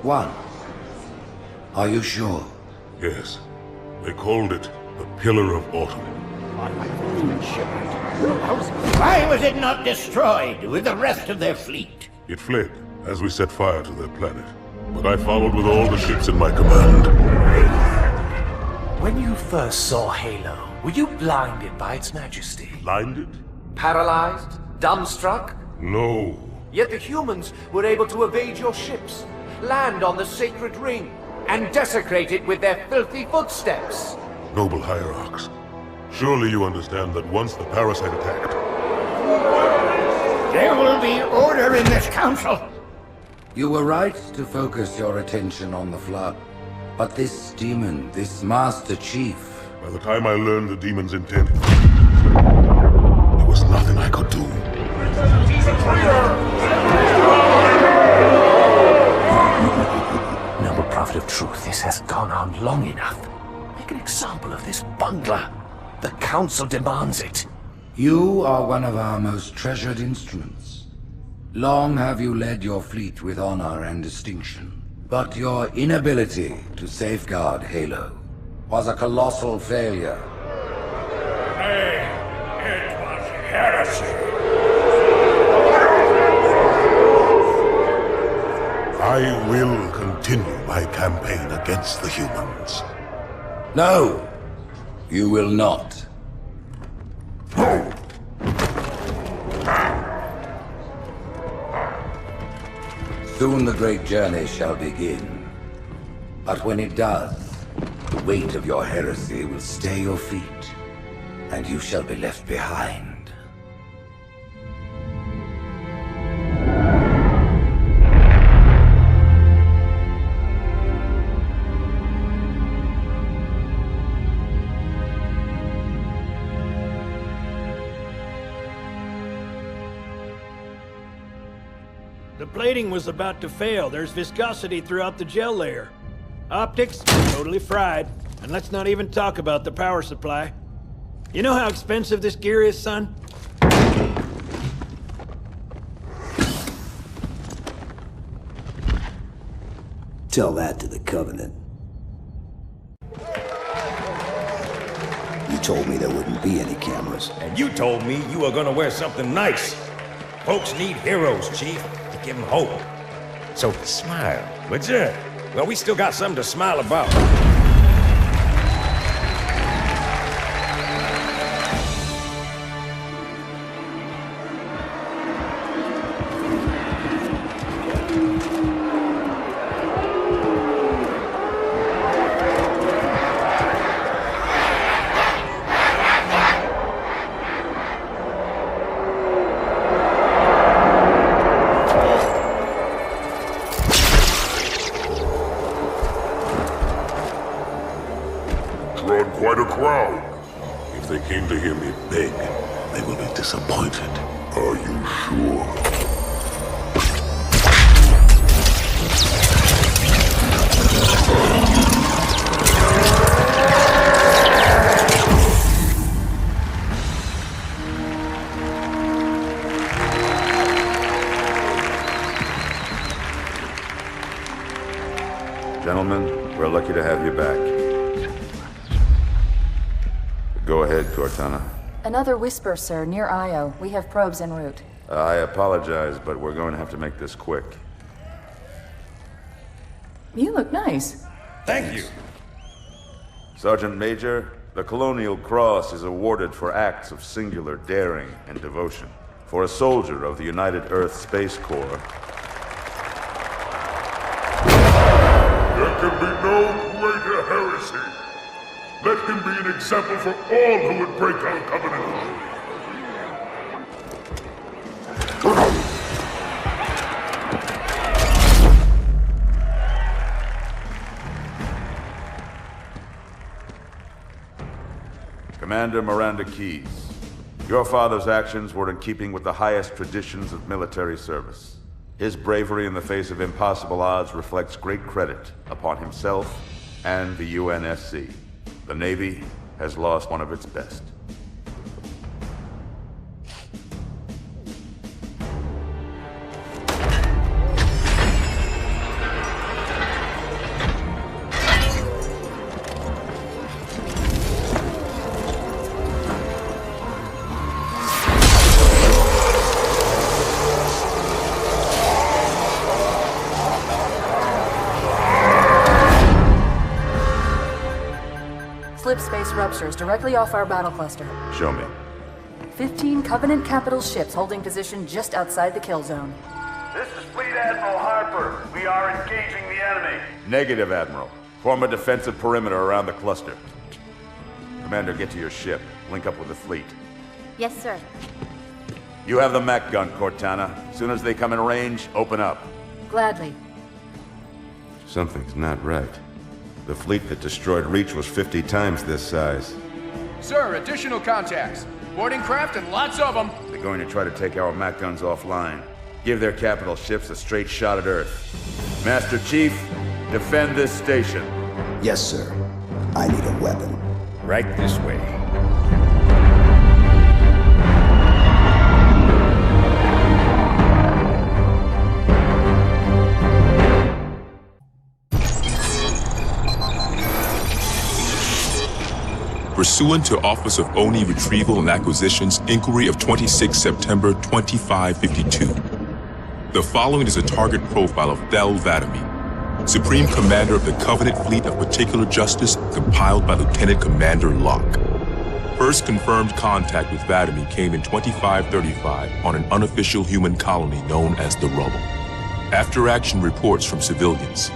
One. Are you sure? Yes. They called it the Pillar of Autumn. Why was it not destroyed with the rest of their fleet? It fled as we set fire to their planet. But I followed with all the ships in my command. When you first saw Halo, were you blinded by its majesty? Blinded? Paralyzed? Dumbstruck? No. Yet the humans were able to evade your ships, land on the sacred ring, and desecrate it with their filthy footsteps. Noble Hierarchs, surely you understand that once the parasite attacked... There will be order in this council. You were right to focus your attention on the Flood. But this demon, this Master Chief... By the time I learned the demon's intent, there was nothing I could do. Noble Prophet of Truth, this has gone on long enough. Make an example of this bungler. The Council demands it. You are one of our most treasured instruments. Long have you led your fleet with honor and distinction. But your inability to safeguard Halo was a colossal failure. It was heresy. I will continue my campaign against the humans. No, you will not. Soon the great journey shall begin. But when it does, the weight of your heresy will stay your feet, and you shall be left behind. The plating was about to fail. There's viscosity throughout the gel layer. Optics, totally fried. And let's not even talk about the power supply. You know how expensive this gear is, son? Tell that to the Covenant. You told me there wouldn't be any cameras. And you told me you were gonna wear something nice. Folks need heroes, Chief, to give them hope. So smile, would you? Well, we still got something to smile about. Drawn quite a crowd. If they came to hear me beg, they will be disappointed. Are you sure? Gentlemen, we're lucky to have you back. Go ahead, Cortana. Another whisper, sir, near Io. We have probes en route. I apologize, but we're going to have to make this quick. You look nice. Thank you. Sergeant Major, the Colonial Cross is awarded for acts of singular daring and devotion. For a soldier of the United Earth Space Corps. There can be no greater heresy. Let him be an example for all who would break our covenant. Commander Miranda Keyes, your father's actions were in keeping with the highest traditions of military service. His bravery in the face of impossible odds reflects great credit upon himself and the UNSC. The Navy has lost one of its best. slip space ruptures directly off our battle cluster. Show me. 15 Covenant capital ships holding position just outside the kill zone. This is Fleet Admiral Harper. We are engaging the enemy. Negative, Admiral. Form a defensive perimeter around the cluster. Commander, get to your ship. Link up with the fleet. Yes, sir. You have the mech gun, Cortana. As soon as they come in range, open up. Gladly. Something's not right. The fleet that destroyed Reach was 50 times this size. Sir, additional contacts. Boarding craft and lots of them. They're going to try to take our mech guns offline. Give their capital ships a straight shot at Earth. Master Chief, defend this station. Yes, sir. I need a weapon. Right this way. Pursuant to Office of ONI Retrieval and Acquisitions Inquiry of 26 September 2552. The following is a target profile of Thel 'Vadamee, Supreme Commander of the Covenant Fleet of Particular Justice, compiled by Lieutenant Commander Locke. First confirmed contact with 'Vadamee came in 2535 on an unofficial human colony known as the Rubble. After-action reports from civilians,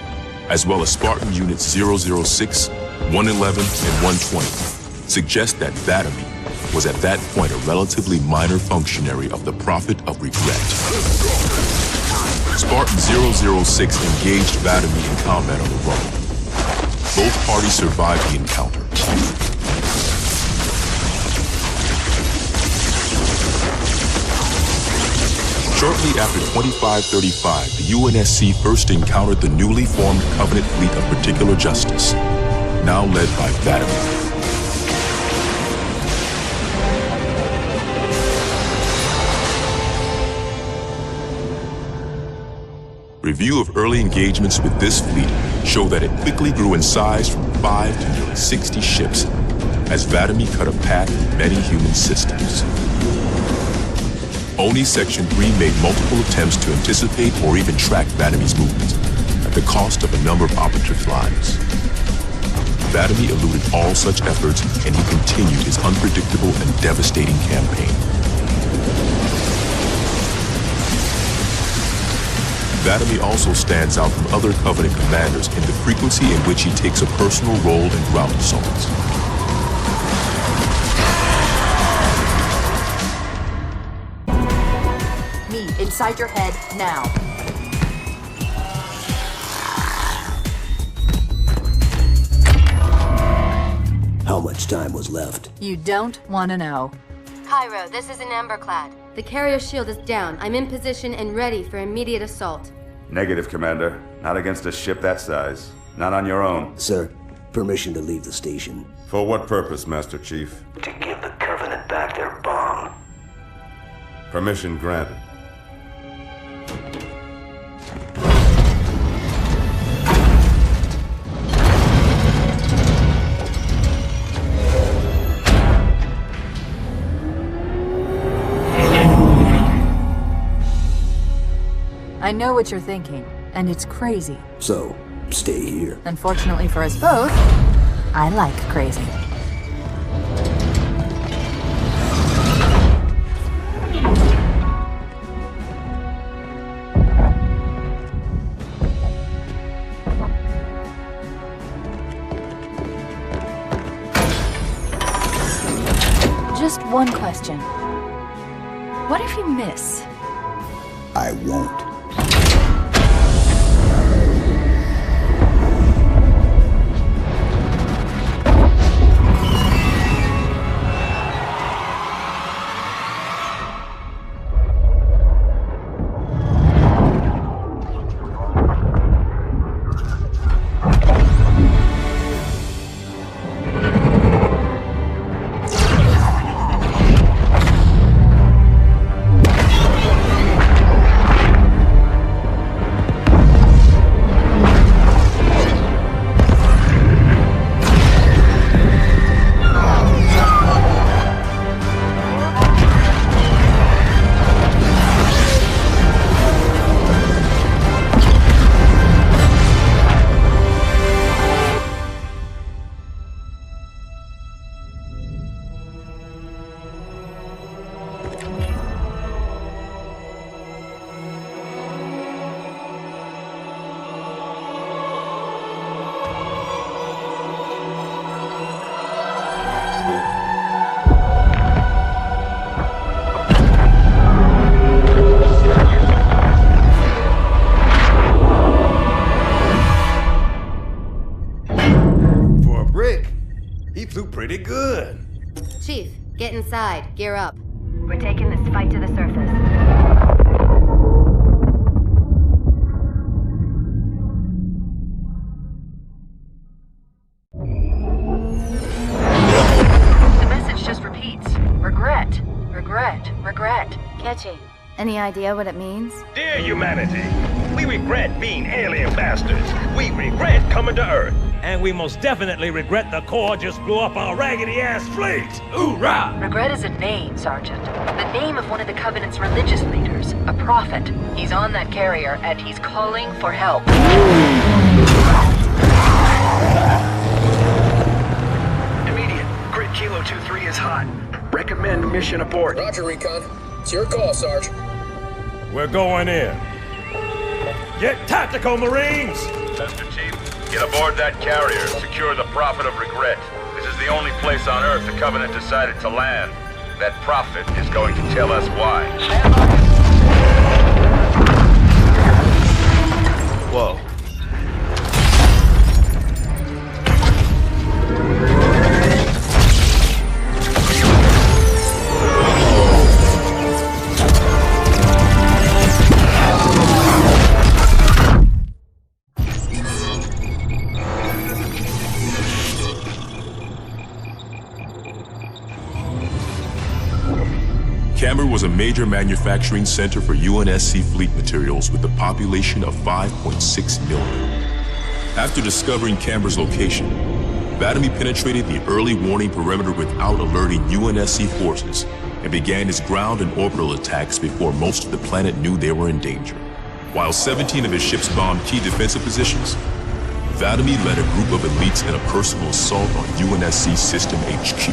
as well as Spartan Units 006, 111, and 120, suggest that 'Vadamee was at that point a relatively minor functionary of the Prophet of Regret. Spartan 006 engaged 'Vadamee in combat on the Rubble. Both parties survived the encounter. Shortly after 2535, the UNSC first encountered the newly formed Covenant Fleet of Particular Justice, now led by 'Vadamee. Review of early engagements with this fleet show that it quickly grew in size from 5 to nearly 60 ships as 'Vadamee cut a path in many human systems. ONI Section 3 made multiple attempts to anticipate or even track 'Vadamee's movements at the cost of a number of operative lives. 'Vadamee eluded all such efforts, and he continued his unpredictable and devastating campaign. 'Vadamee also stands out from other Covenant commanders in the frequency in which he takes a personal role in ground assaults. Me, inside your head, now. How much time was left? You don't want to know. Cairo, this is an Emberclad. The carrier shield is down. I'm in position and ready for immediate assault. Negative, Commander. Not against a ship that size. Not on your own. Sir, permission to leave the station. For what purpose, Master Chief? To give the Covenant back their bomb. Permission granted. I know what you're thinking, and it's crazy. So, stay here. Unfortunately for us both, I like crazy. Just one question. What if you miss? I won't. He flew pretty good. Chief, get inside. Gear up. We're taking this fight to the surface. The message just repeats. Regret. Regret. Regret. Catchy. Any idea what it means? Dear humanity, we regret being alien bastards. We regret coming to Earth. And we most definitely regret the Corps just blew up our raggedy-ass fleet. Hoorah! Regret is a name, Sergeant. The name of one of the Covenant's religious leaders. A prophet. He's on that carrier, and he's calling for help. Immediate. Grid Kilo 2-3 is hot. Recommend mission abort. Roger, Recon. It's your call, Sarge. We're going in. Get tactical, Marines! Master Chief, get aboard that carrier and secure the Prophet of Regret. This is the only place on Earth the Covenant decided to land. That Prophet is going to tell us why. Whoa. Camber was a major manufacturing center for UNSC fleet materials with a population of 5.6 million. After discovering Camber's location, Vatomy penetrated the early warning perimeter without alerting UNSC forces and began his ground and orbital attacks before most of the planet knew they were in danger. While 17 of his ships bombed key defensive positions, Vatomy led a group of elites in a personal assault on UNSC System HQ.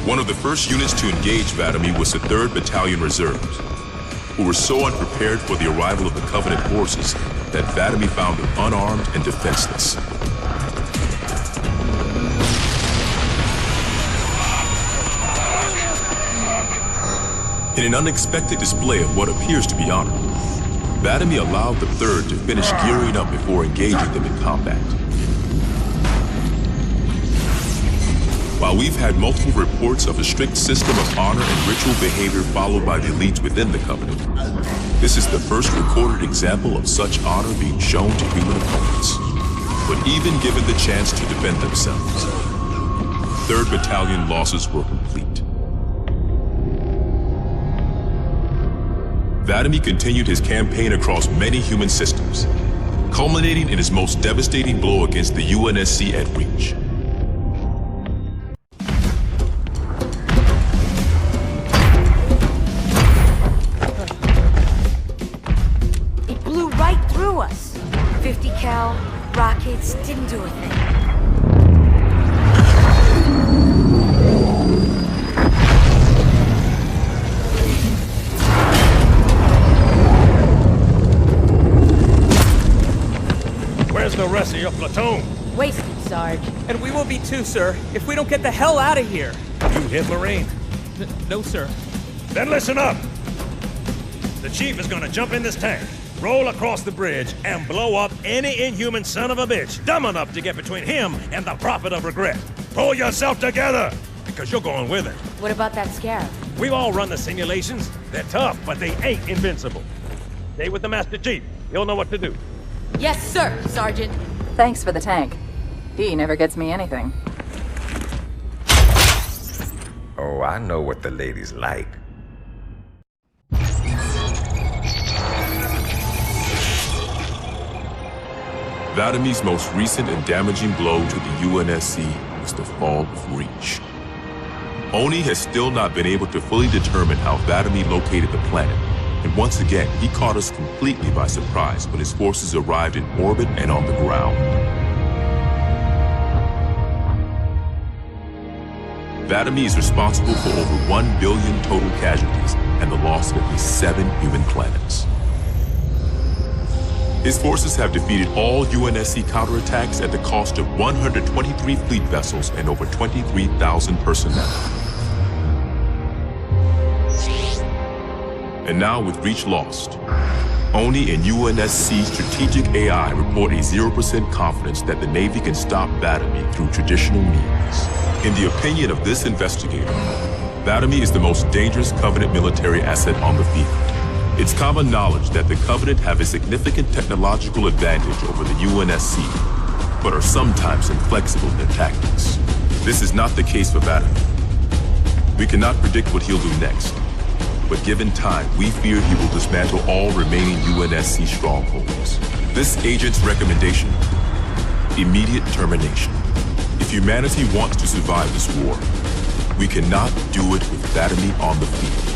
One of the first units to engage Vatomy was the 3rd Battalion Reserves, who were so unprepared for the arrival of the Covenant forces that Vatomy found them unarmed and defenseless. In an unexpected display of what appears to be honor, Vatomy allowed the 3rd to finish gearing up before engaging them in combat. While we've had multiple reports of a strict system of honor and ritual behavior followed by the elites within the Covenant, this is the first recorded example of such honor being shown to human opponents. But even given the chance to defend themselves, 3rd Battalion losses were complete. Vatomy continued his campaign across many human systems, culminating in his most devastating blow against the UNSC at Reach. Us. 50 cal, rockets, didn't do a thing. Where's the rest of your platoon? Wasted, Sarge. And we will be too, sir, if we don't get the hell out of here. You hit Marine? No, sir. Then listen up. The Chief is gonna jump in this tank, roll across the bridge, and blow up any inhuman son of a bitch dumb enough to get between him and the Prophet of Regret. Pull yourself together, because you're going with it. What about that Scarab? We've all run the simulations. They're tough, but they ain't invincible. Stay with the Master Chief. He'll know what to do. Yes, sir, Sergeant. Thanks for the tank. He never gets me anything. Oh, I know what the ladies like. Vatomy's most recent and damaging blow to the UNSC was the fall of Reach. Oni has still not been able to fully determine how Vatomy located the planet, and once again, he caught us completely by surprise when his forces arrived in orbit and on the ground. Vatomy is responsible for over 1 billion total casualties and the loss of at least 7 human planets. His forces have defeated all UNSC counterattacks at the cost of 123 fleet vessels and over 23,000 personnel. And now, with Reach lost, ONI and UNSC Strategic AI report a 0% confidence that the Navy can stop Batomy through traditional means. In the opinion of this investigator, Batomy is the most dangerous Covenant military asset on the field. It's common knowledge that the Covenant have a significant technological advantage over the UNSC, but are sometimes inflexible in their tactics. This is not the case for Batomy. We cannot predict what he'll do next, but given time, we fear he will dismantle all remaining UNSC strongholds. This agent's recommendation: immediate termination. If humanity wants to survive this war, we cannot do it with Batomy on the field.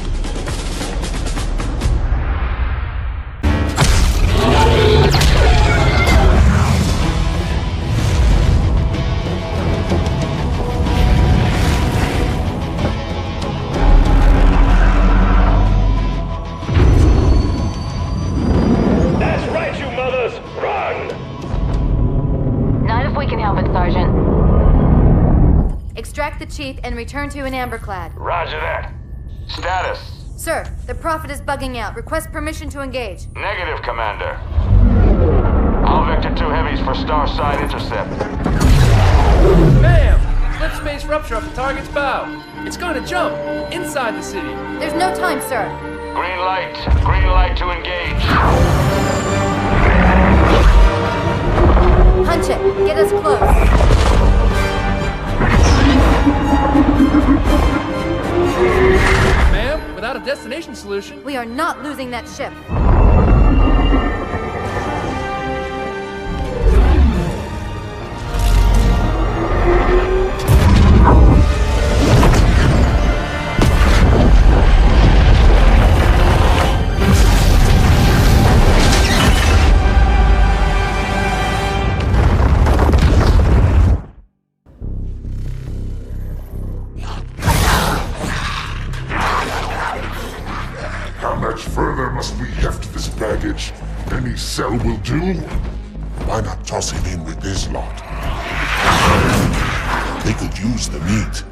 Extract the Chief and return to an Amberclad. Roger that. Status? Sir, the Prophet is bugging out. Request permission to engage. Negative, Commander. I'll vector 2 heavies for Starside intercept. Bam! Slip space rupture up the target's bow. It's going to jump inside the city. There's no time, sir. Green light. Green light to engage. Punch it. Get us close. Ma'am, without a destination solution... We are not losing that ship. Any cell will do. Why not toss him in with this lot? They could use the meat.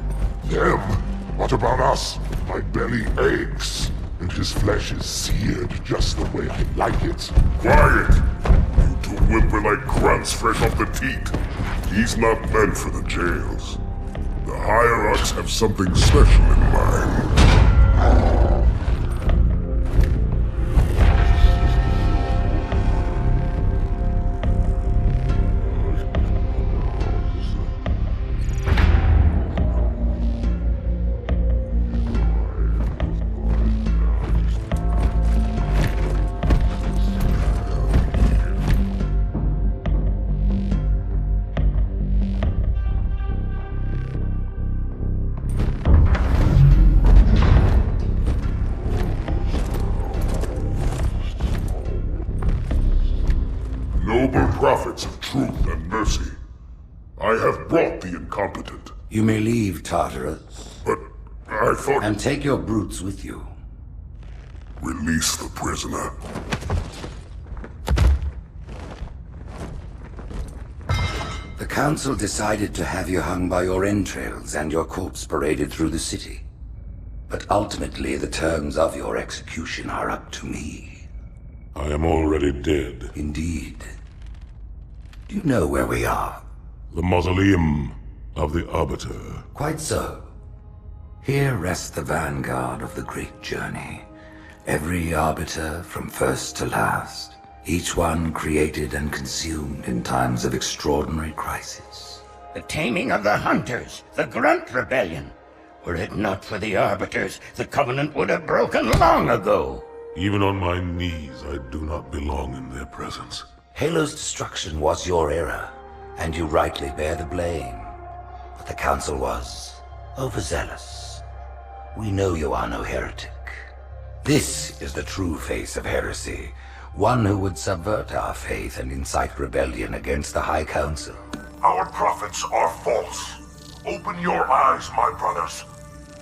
Them? What about us? My belly aches, and his flesh is seared just the way I like it. Quiet! You two whimper like grunts fresh off the teat. He's not meant for the jails. The hierarchs have something special in mind. Noble prophets of truth and mercy, I have brought the incompetent. You may leave, Tartarus. But I thought... And take your brutes with you. Release the prisoner. The Council decided to have you hung by your entrails and your corpse paraded through the city. But ultimately, the terms of your execution are up to me. I am already dead. Indeed. Do you know where we are? The mausoleum of the Arbiter. Quite so. Here rests the vanguard of the great journey. Every Arbiter from first to last. Each one created and consumed in times of extraordinary crisis. The taming of the Hunters, the Grunt Rebellion. Were it not for the Arbiters, the Covenant would have broken long ago. Even on my knees, I do not belong in their presence. Halo's destruction was your error, and you rightly bear the blame. But the Council was overzealous. We know you are no heretic. This is the true face of heresy, one who would subvert our faith and incite rebellion against the High Council. Our prophets are false. Open your eyes, my brothers.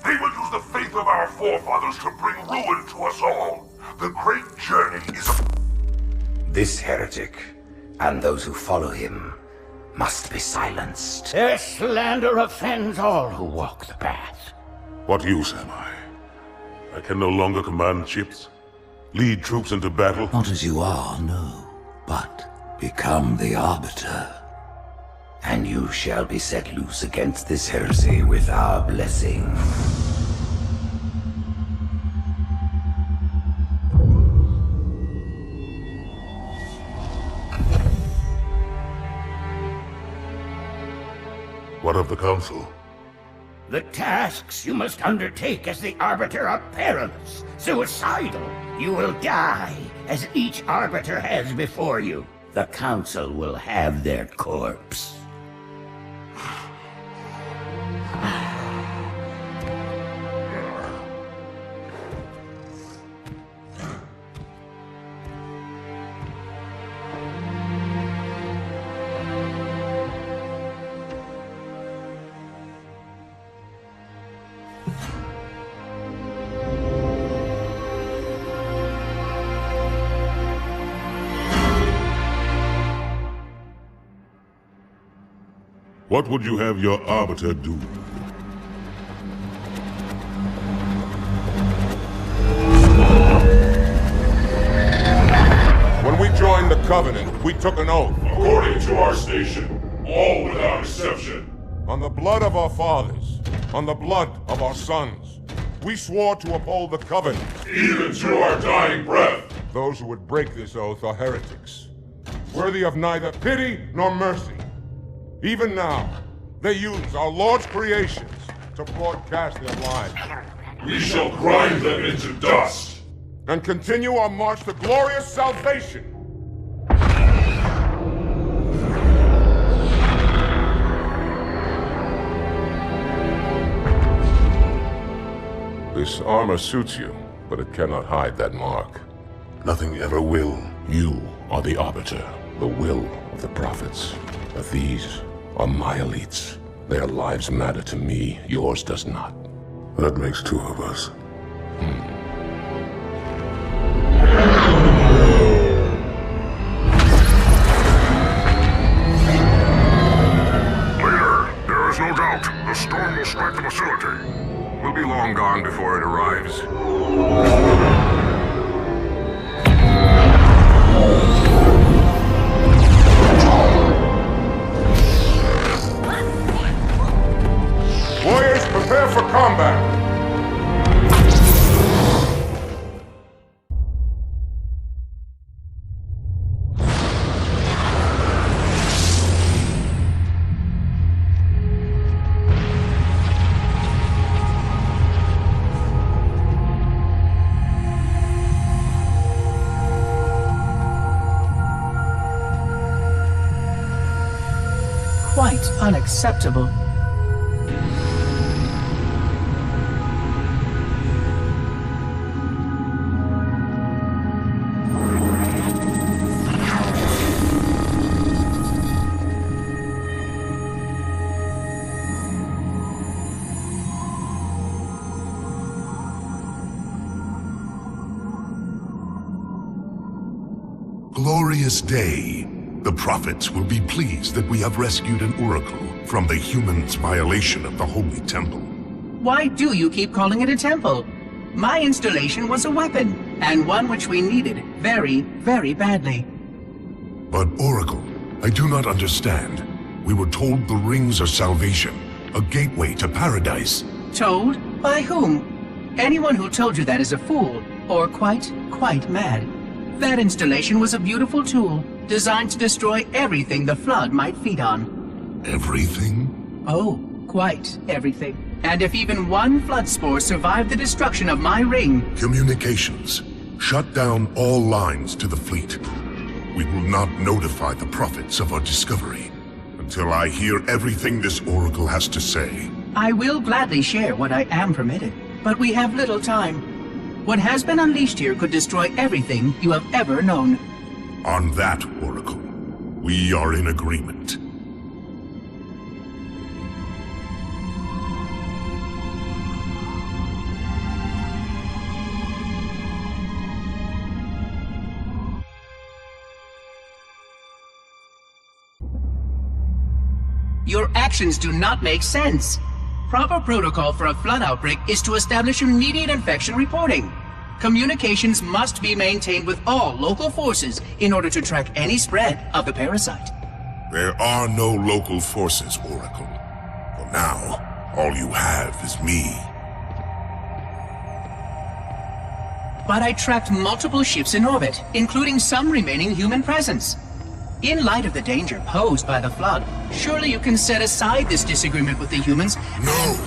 They will use the faith of our forefathers to bring ruin to us all. The great journey is... This heretic, and those who follow him, must be silenced. Their slander offends all who walk the path. What use am I? I can no longer command ships. Lead troops into battle? Not as you are, no. But become the Arbiter. And you shall be set loose against this heresy with our blessing. What of the Council? The tasks you must undertake as the Arbiter are perilous, suicidal. You will die, as each Arbiter has before you. The Council will have their corpse. What would you have your Arbiter do? When we joined the Covenant, we took an oath. According to our station, all without exception. On the blood of our fathers, on the blood of our sons, we swore to uphold the Covenant. Even to our dying breath. Those who would break this oath are heretics, worthy of neither pity nor mercy. Even now, they use our Lord's creations to broadcast their lies. We shall grind them into dust. And continue our march to glorious salvation. This armor suits you, but it cannot hide that mark. Nothing ever will. You are the Arbiter, the will of the prophets. But these are my elites. Their lives matter to me, yours does not. That makes two of us. Leader, there is no doubt the storm will strike the facility. We'll be long gone before it arrives. Warriors, prepare for combat! Quite unacceptable. Glorious day. The prophets will be pleased that we have rescued an oracle from the humans' violation of the Holy Temple. Why do you keep calling it a temple? My installation was a weapon, and one which we needed very, very badly. But Oracle, I do not understand. We were told the rings are salvation, a gateway to paradise. Told? By whom? Anyone who told you that is a fool, or quite mad. That installation was a beautiful tool, designed to destroy everything the Flood might feed on. Everything? Oh, quite everything. And if even one Flood spore survived the destruction of my ring... Communications. Shut down all lines to the fleet. We will not notify the prophets of our discovery until I hear everything this Oracle has to say. I will gladly share what I am permitted, but we have little time. What has been unleashed here could destroy everything you have ever known. On that, Oracle, we are in agreement. Your actions do not make sense. Proper protocol for a Flood outbreak is to establish immediate infection reporting. communications must be maintained with all local forces in order to track any spread of the parasite. There are no local forces, Oracle. For now, all you have is me. But I tracked multiple ships in orbit, including some remaining human presence. In light of the danger posed by the Flood, surely you can set aside this disagreement with the humans. No!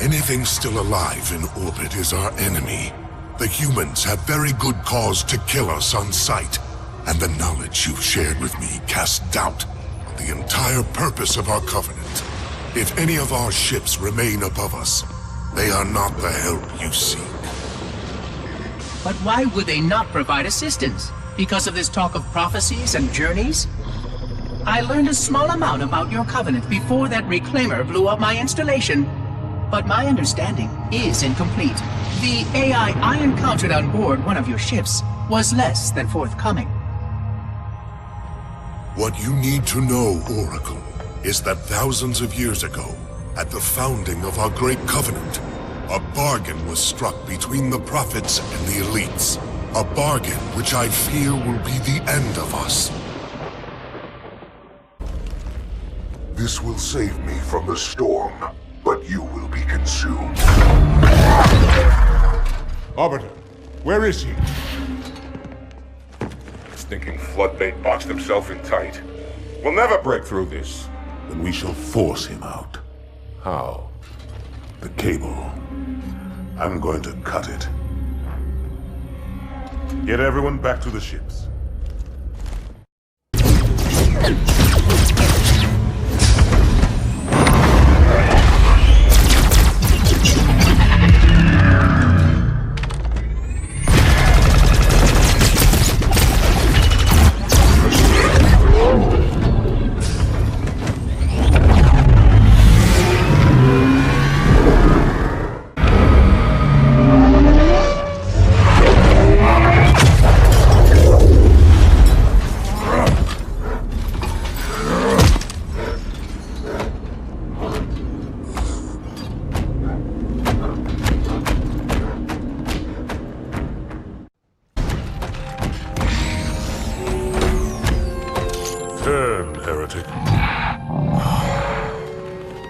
Anything still alive in orbit is our enemy. The humans have very good cause to kill us on sight, and the knowledge you've shared with me casts doubt on the entire purpose of our Covenant. If any of our ships remain above us, they are not the help you seek. But why would they not provide assistance? Because of this talk of prophecies and journeys? I learned a small amount about your Covenant before that Reclaimer blew up my installation, but my understanding is incomplete. The AI I encountered on board one of your ships was less than forthcoming. What you need to know, Oracle, is that thousands of years ago, at the founding of our great Covenant, a bargain was struck between the prophets and the elites. A bargain which I fear will be the end of us. This will save me from the storm, but you will be consumed. Arbiter, where is he? Stinking floodbait boxed himself in tight. We'll never break through this. Then we shall force him out. How? The cable. I'm going to cut it. Get everyone back to the ships.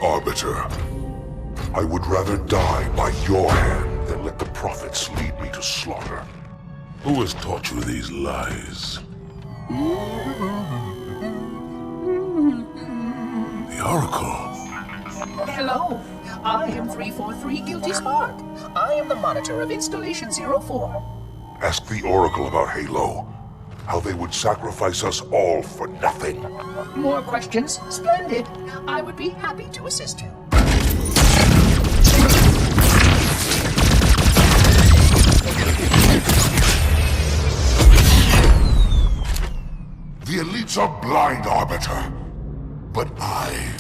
Arbiter, I would rather die by your hand than let the prophets lead me to slaughter. Who has taught you these lies? The Oracle. Hello, I am 343 Guilty Spark. I am the monitor of Installation 04. Ask the Oracle about Halo. How they would sacrifice us all for nothing. More questions? Splendid. I would be happy to assist you. The elites are blind, Arbiter. But I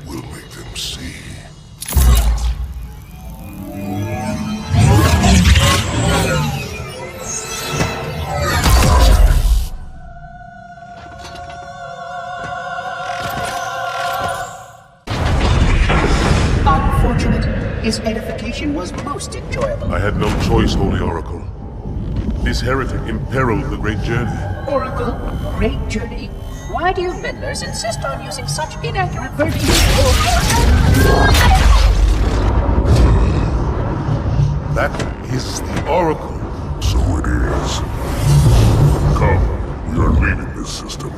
will make them see. His edification was most enjoyable. I had no choice, Holy Oracle. This heretic imperiled the Great Journey. Oracle, Great Journey? Why do you meddlers insist on using such inaccurate versions? That is the Oracle. So it is. Come, we are leaving this system.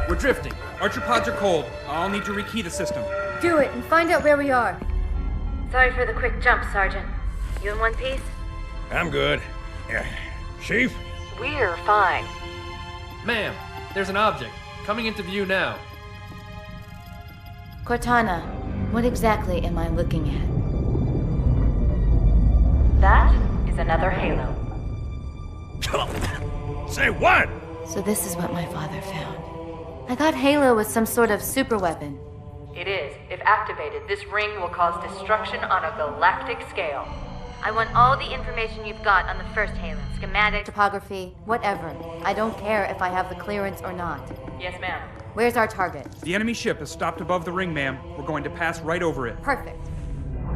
We're drifting. Archer pods are cold. I'll need to rekey the system. Do it and find out where we are. Sorry for the quick jump, Sergeant. You in one piece? I'm good. Chief? We're fine. Ma'am, there's an object. Coming into view now. Cortana, what exactly am I looking at? That is another Halo. Say what? So this is what my father found. I thought Halo was some sort of super weapon. It is. If activated, this ring will cause destruction on a galactic scale. I want all the information you've got on the first Halo. Schematic, topography, whatever. I don't care if I have the clearance or not. Yes, ma'am. Where's our target? The enemy ship has stopped above the ring, ma'am. We're going to pass right over it. Perfect.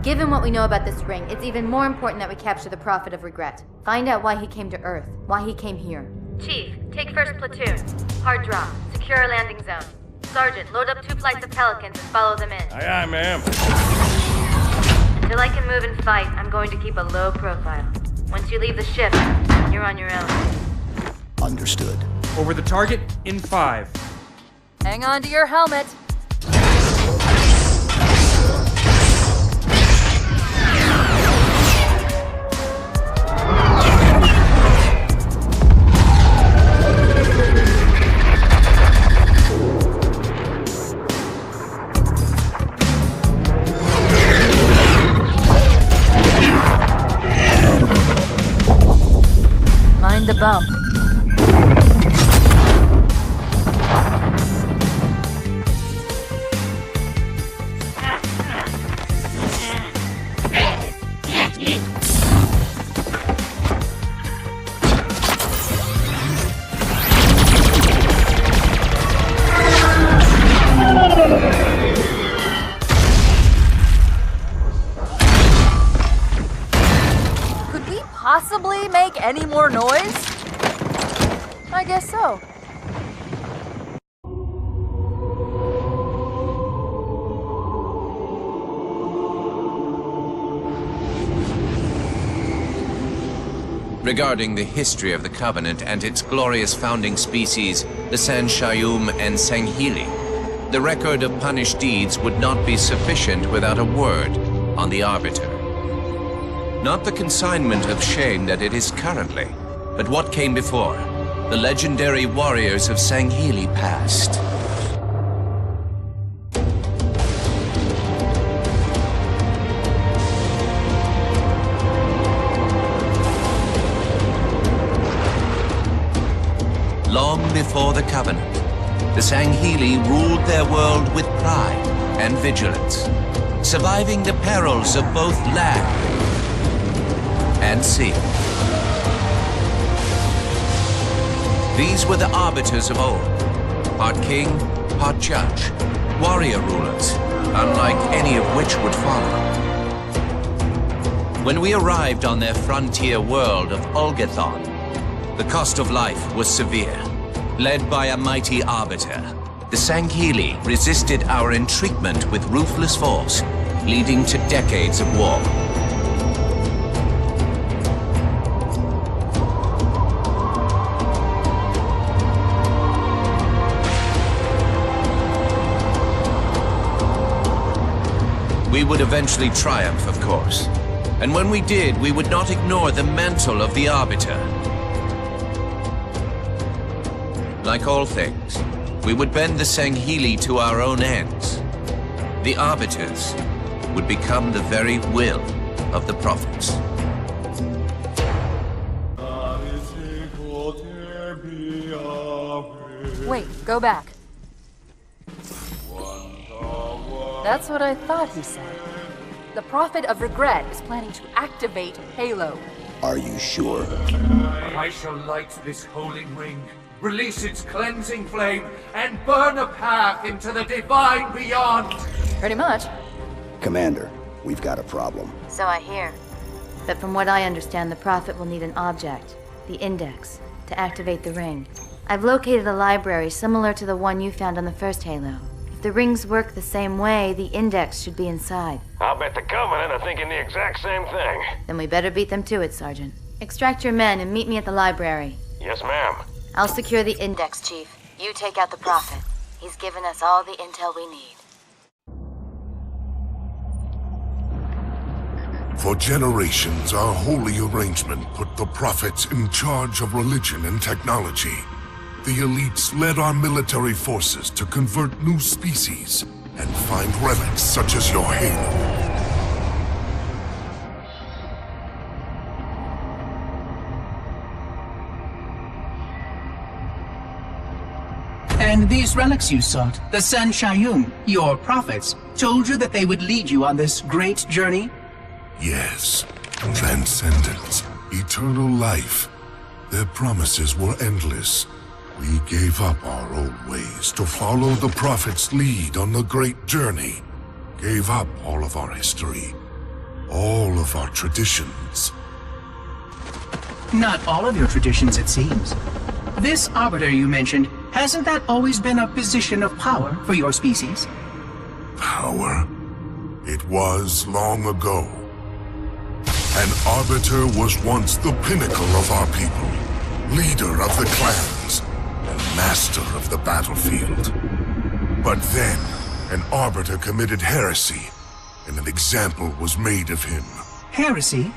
Given what we know about this ring, it's even more important that we capture the Prophet of Regret. Find out why he came to Earth, why he came here. Chief, take first platoon. Hard drop. Secure our landing zone. Sergeant, load up 2 flights of Pelicans and follow them in. Aye, aye, ma'am. Until I can move and fight, I'm going to keep a low profile. Once you leave the ship, you're on your own. Understood. Over the target in 5. Hang on to your helmet. Mind the bump. Could we possibly make any more noise? I guess so. Regarding the history of the Covenant and its glorious founding species, the San Shayum and Sanghili, the record of punished deeds would not be sufficient without a word on the Arbiter. Not the consignment of shame that it is currently, but what came before, the legendary warriors of Sanghili past. Long before the Covenant, the Sanghili ruled their world with pride and vigilance, surviving the perils of both land and sea. These were the arbiters of old, part king, part judge, warrior rulers, unlike any of which would follow. When we arrived on their frontier world of Ulgathon, the cost of life was severe. Led by a mighty arbiter, the Sanghili resisted our intriguement with ruthless force, leading to decades of war. We would eventually triumph, of course. And when we did, we would not ignore the mantle of the Arbiter. Like all things, we would bend the Sanghili to our own ends. The Arbiters would become the very will of the Prophets. Wait, go back. That's what I thought he said. The Prophet of Regret is planning to activate Halo. Are you sure? I shall light this holy ring, release its cleansing flame, and burn a path into the divine beyond. Pretty much. Commander, we've got a problem. So I hear. But from what I understand, the Prophet will need an object, the Index, to activate the ring. I've located a library similar to the one you found on the first Halo. If the rings work the same way, the Index should be inside. I'll bet the Covenant are thinking the exact same thing. Then we better beat them to it, Sergeant. Extract your men and meet me at the library. Yes, ma'am. I'll secure the Index, Chief. You take out the Prophet. He's given us all the intel we need. For generations, our holy arrangement put the prophets in charge of religion and technology. The elites led our military forces to convert new species and find relics such as your Halo. And these relics you sought, the San Shayum, your prophets, told you that they would lead you on this great journey? Yes, Transcendence, eternal life. Their promises were endless. We gave up our old ways to follow the Prophet's lead on the great journey. Gave up all of our history, all of our traditions. Not all of your traditions, it seems. This Arbiter you mentioned, hasn't that always been a position of power for your species? Power? It was long ago. An Arbiter was once the pinnacle of our people, leader of the clans, and master of the battlefield. But then, an Arbiter committed heresy, and an example was made of him. Heresy?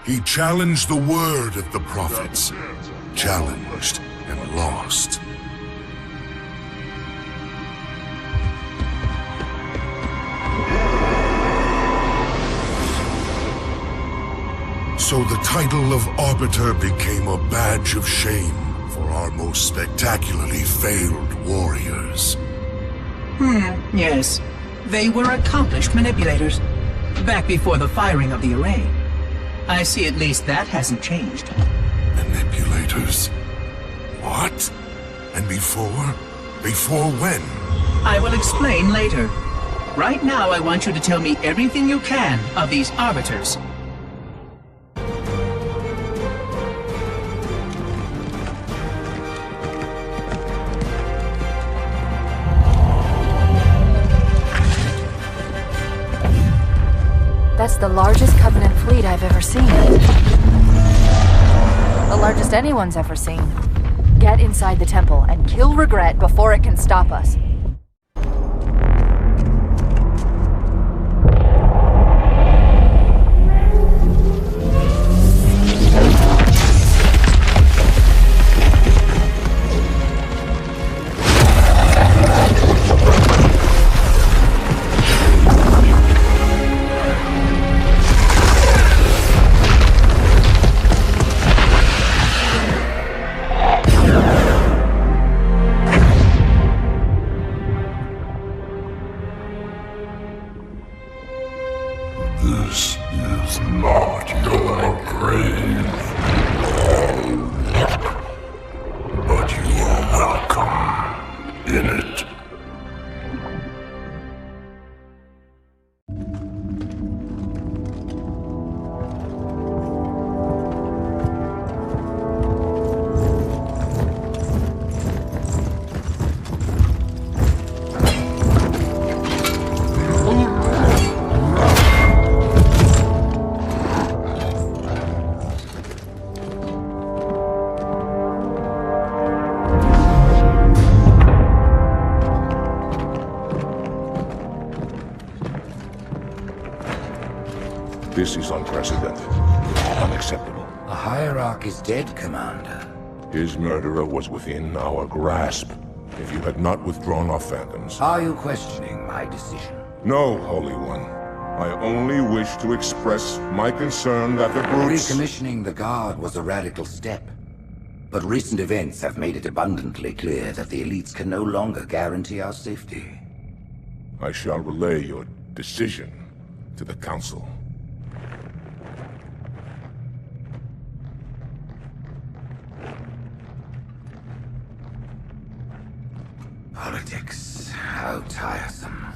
He challenged the word of the prophets. Challenged and lost. So the title of Arbiter became a badge of shame for our most spectacularly failed warriors. Yes. They were accomplished manipulators. Back before the firing of the array. I see at least that hasn't changed. Manipulators? What? And before? Before when? I will explain later. Right now, I want you to tell me everything you can of these Arbiters. That's the largest Covenant fleet I've ever seen. The largest anyone's ever seen. Get inside the temple and kill Regret before it can stop us. This is not your grave. But you are welcome in it. This is unprecedented. Unacceptable. The Hierarch is dead, Commander. His murderer was within our grasp. If you had not withdrawn our phantoms... Are you questioning my decision? No, Holy One. I only wish to express my concern that the brutes... Recommissioning the Guard was a radical step. But recent events have made it abundantly clear that the elites can no longer guarantee our safety. I shall relay your decision to the Council. Politics, how tiresome.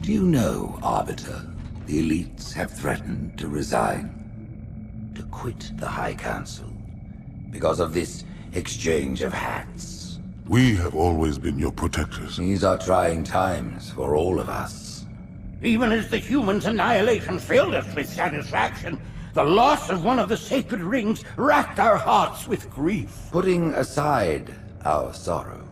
Do you know, Arbiter, the elites have threatened to resign? To quit the High Council? Because of this exchange of hats? We have always been your protectors. These are trying times for all of us. Even as the humans' annihilation filled us with satisfaction, the loss of one of the sacred rings racked our hearts with grief. Putting aside our sorrow,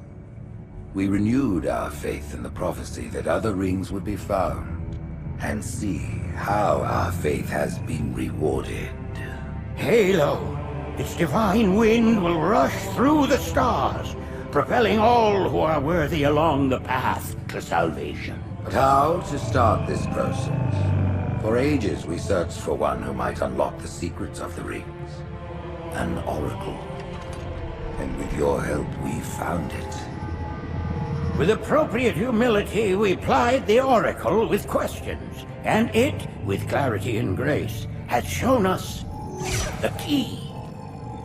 we renewed our faith in the prophecy that other rings would be found, and see how our faith has been rewarded. Halo, its divine wind will rush through the stars, propelling all who are worthy along the path to salvation. But how to start this process? For ages we searched for one who might unlock the secrets of the rings. An oracle. And with your help we found it. With appropriate humility, we plied the Oracle with questions, and it, with clarity and grace, has shown us the key.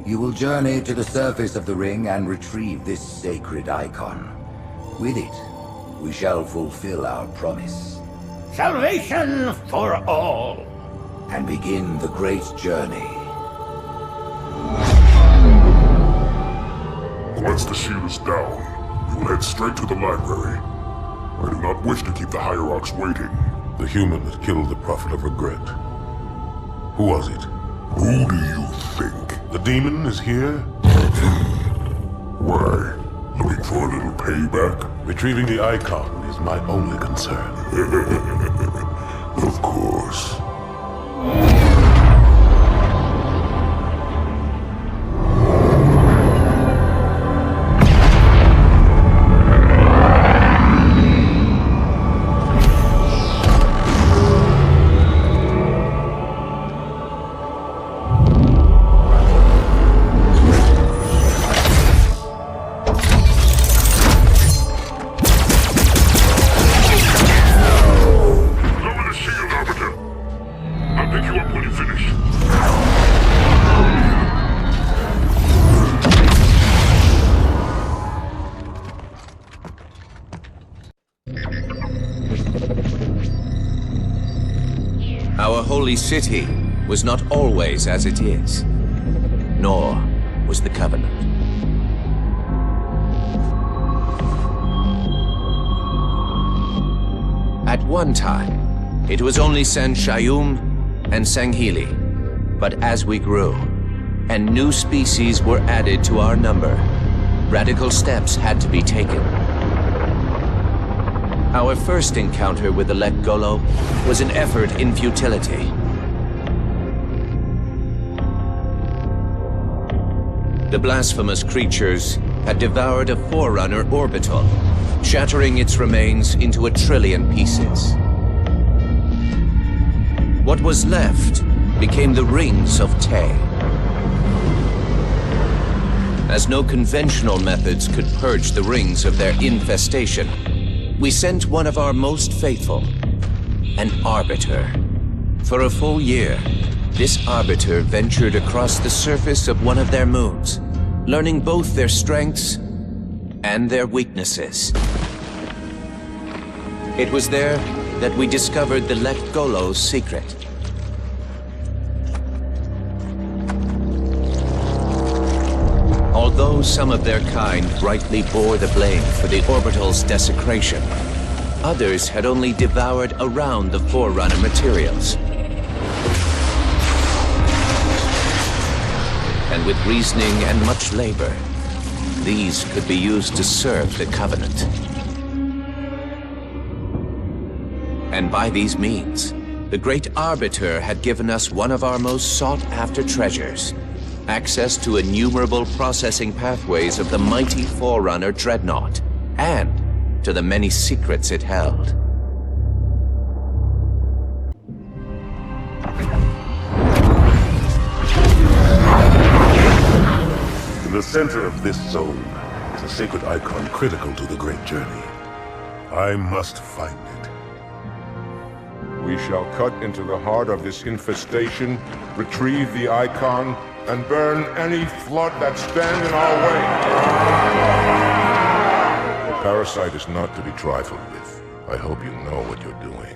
You will journey to the surface of the ring and retrieve this sacred icon. With it, we shall fulfill our promise. Salvation for all. And begin the great journey. Once the shield is down, we will head straight to the library. I do not wish to keep the Hierarchs waiting. The human that killed the Prophet of Regret. Who was it? Who do you think? The demon is here? Why? Looking for a little payback? Retrieving the icon is my only concern. Of course. Our holy city was not always as it is, nor was the Covenant. At one time, it was only San Shayum and Sanghili. But as we grew, and new species were added to our number, radical steps had to be taken. Our first encounter with the Let Golo was an effort in futility. The blasphemous creatures had devoured a Forerunner orbital, shattering its remains into 1 trillion pieces. What was left became the Rings of Te. As no conventional methods could purge the rings of their infestation, we sent one of our most faithful, an Arbiter. For a full year, this Arbiter ventured across the surface of one of their moons, learning both their strengths and their weaknesses. It was there that we discovered the Let Golo's secret. Although some of their kind rightly bore the blame for the orbital's desecration, others had only devoured around the Forerunner materials. And with reasoning and much labor, these could be used to serve the Covenant. And by these means, the Great Arbiter had given us one of our most sought-after treasures, access to innumerable processing pathways of the mighty Forerunner Dreadnought, and to the many secrets it held. In the center of this zone is a sacred icon critical to the great journey. I must find it. We shall cut into the heart of this infestation, retrieve the icon, and burn any flood that stand in our way. The parasite is not to be trifled with. I hope you know what you're doing.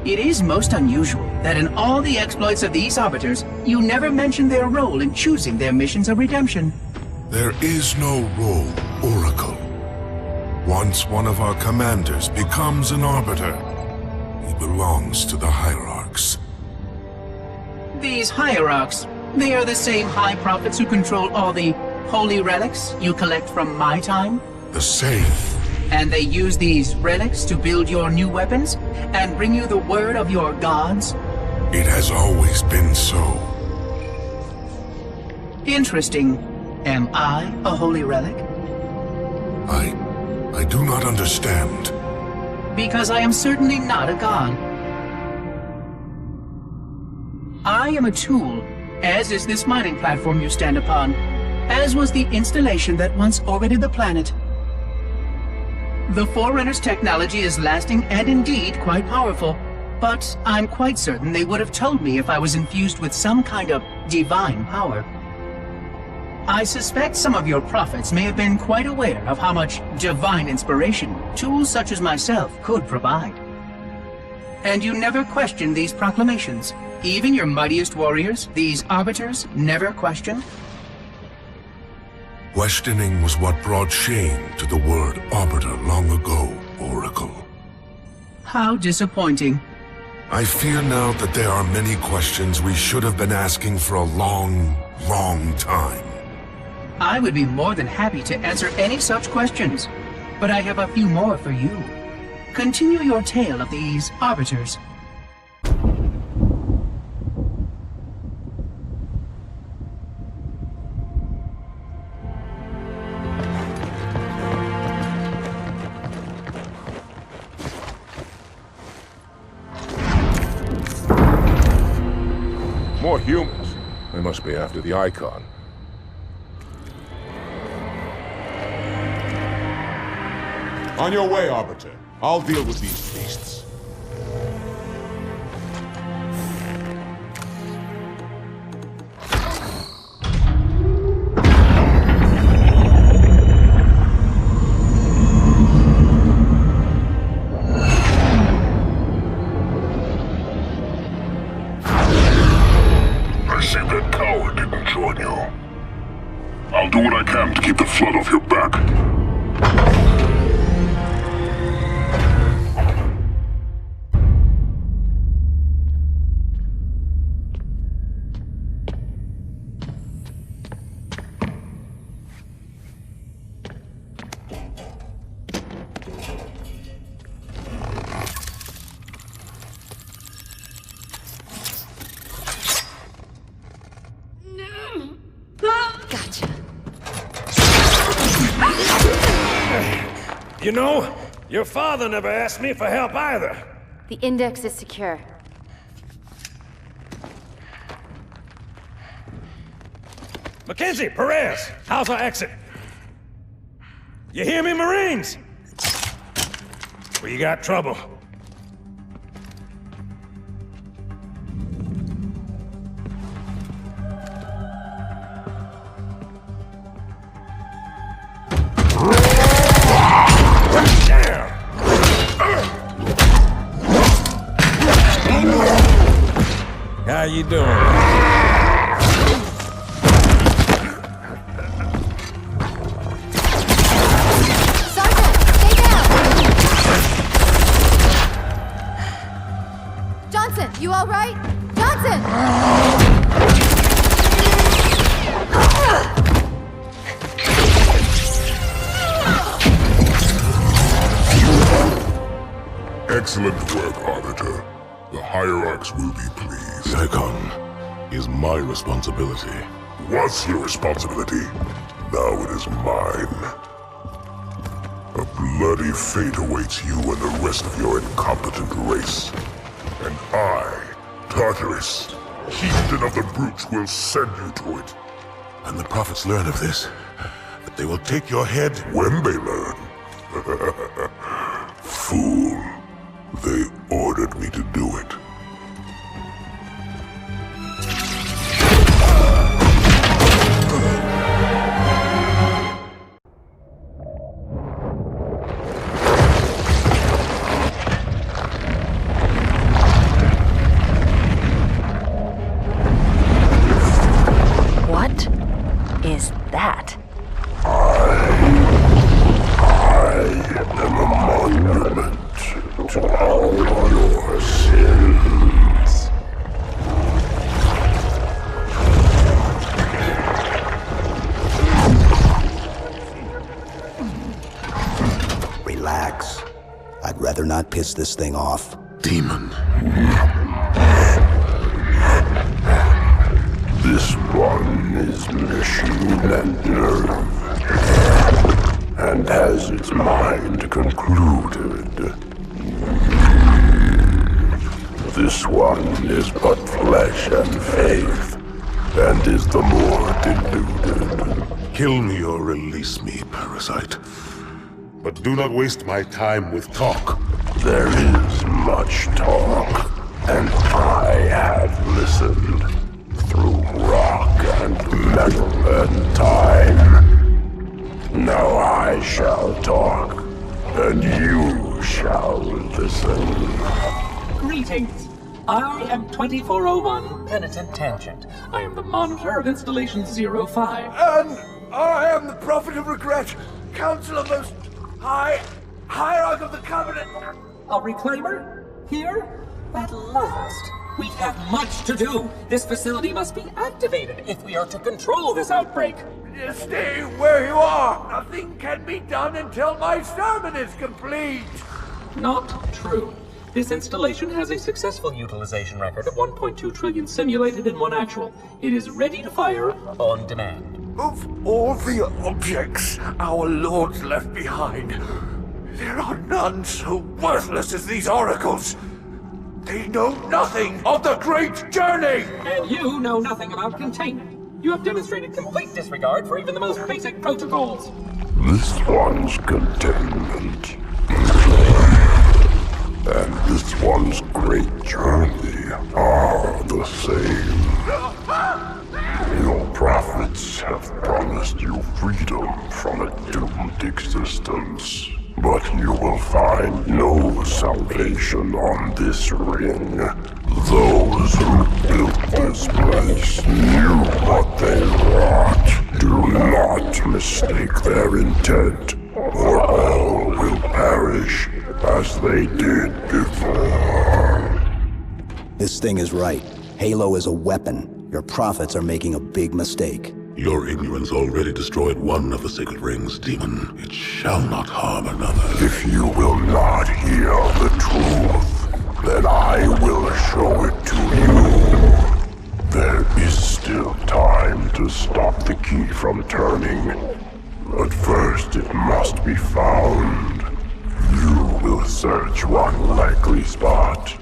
It is most unusual that in all the exploits of these Arbiters, you never mention their role in choosing their missions of redemption. There is no role, Oracle. Once one of our commanders becomes an Arbiter, he belongs to the Hierarchs. These Hierarchs, they are the same High Prophets who control all the holy relics you collect from my time? The same. And they use these relics to build your new weapons and bring you the word of your gods? It has always been so. Interesting. Am I a holy relic? I do not understand. Because I am certainly not a god. I am a tool, as is this mining platform you stand upon, as was the installation that once orbited the planet. The Forerunner's technology is lasting and indeed quite powerful, but I'm quite certain they would have told me if I was infused with some kind of divine power. I suspect some of your prophets may have been quite aware of how much divine inspiration tools such as myself could provide. And you never questioned these proclamations. Even your mightiest warriors, these arbiters, never questioned? Questioning was what brought shame to the word Arbiter long ago, Oracle. How disappointing. I fear now that there are many questions we should have been asking for a long, long time. I would be more than happy to answer any such questions, but I have a few more for you. Continue your tale of these arbiters. More humans. They must be after the Icon. On your way, Arbiter. I'll deal with these beasts. I see that coward didn't join you. I'll do what I can to keep the flood off your back. Gotcha. You know, your father never asked me for help either. The index is secure. Mackenzie, Perez, how's our exit? You hear me, Marines? We got trouble. How you doing? Sergeant, stay down! Johnson, you all right? Johnson! Excellent work, Arbiter. The Hierarchs will be pleased. The Icon is my responsibility. Was your responsibility. Now it is mine. A bloody fate awaits you and the rest of your incompetent race. And I, Tartarus, chieftain of the brutes, will send you to it. And the prophets learn of this, that they will take your head when they learn. Fool. They ordered me to do it. What is that? I am a monument to all your sins. Relax. I'd rather not piss this thing off. demon. This one is machine and nerve, and has its mind concluded. This one is but flesh and faith, and is the more deluded. Kill me or release me, parasite. But do not waste my time with talk. There is much talk, and I have listened through rock and metal and time. Now I shall talk, and you shall listen. Greetings. I am 2401 Penitent Tangent. I am the monitor of Installation 05. And I am the Prophet of Regret, Council of Most High, Hierarch of the Covenant. A reclaimer? Here? At last. We have much to do. This facility must be activated if we are to control this outbreak. Stay where you are. Nothing can be done until my sermon is complete. Not true. This installation has a successful utilization record of 1.2 trillion simulated and 1 actual. It is ready to fire on demand. Of all the objects our lords left behind, there are none so worthless as these oracles. They know nothing of the great journey! And you know nothing about containment. You have demonstrated complete disregard for even the most basic protocols. This one's containment. And this one's great journey are the same. Your prophets have promised you freedom from a doomed existence. But you will find no salvation on this ring. Those who built this place knew what they wrought. Do not mistake their intent, or all will perish as they did before. This thing is right. Halo is a weapon. Your prophets are making a big mistake. Your ignorance already destroyed one of the sacred rings, demon. It shall not harm another. If you will not hear the truth, then I will show it to you. There is still time to stop the key from turning. But first it must be found. You will search one likely spot,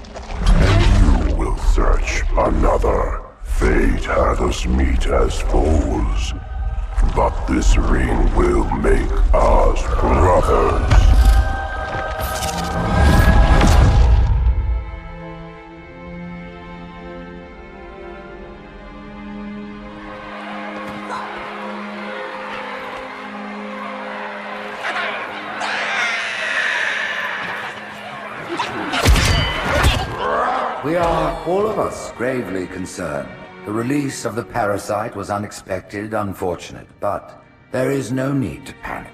and you will search another. Fate had us meet as foes, but this ring will make us brothers. We are, all of us, gravely concerned. The release of the parasite was unexpected, unfortunate, but there is no need to panic.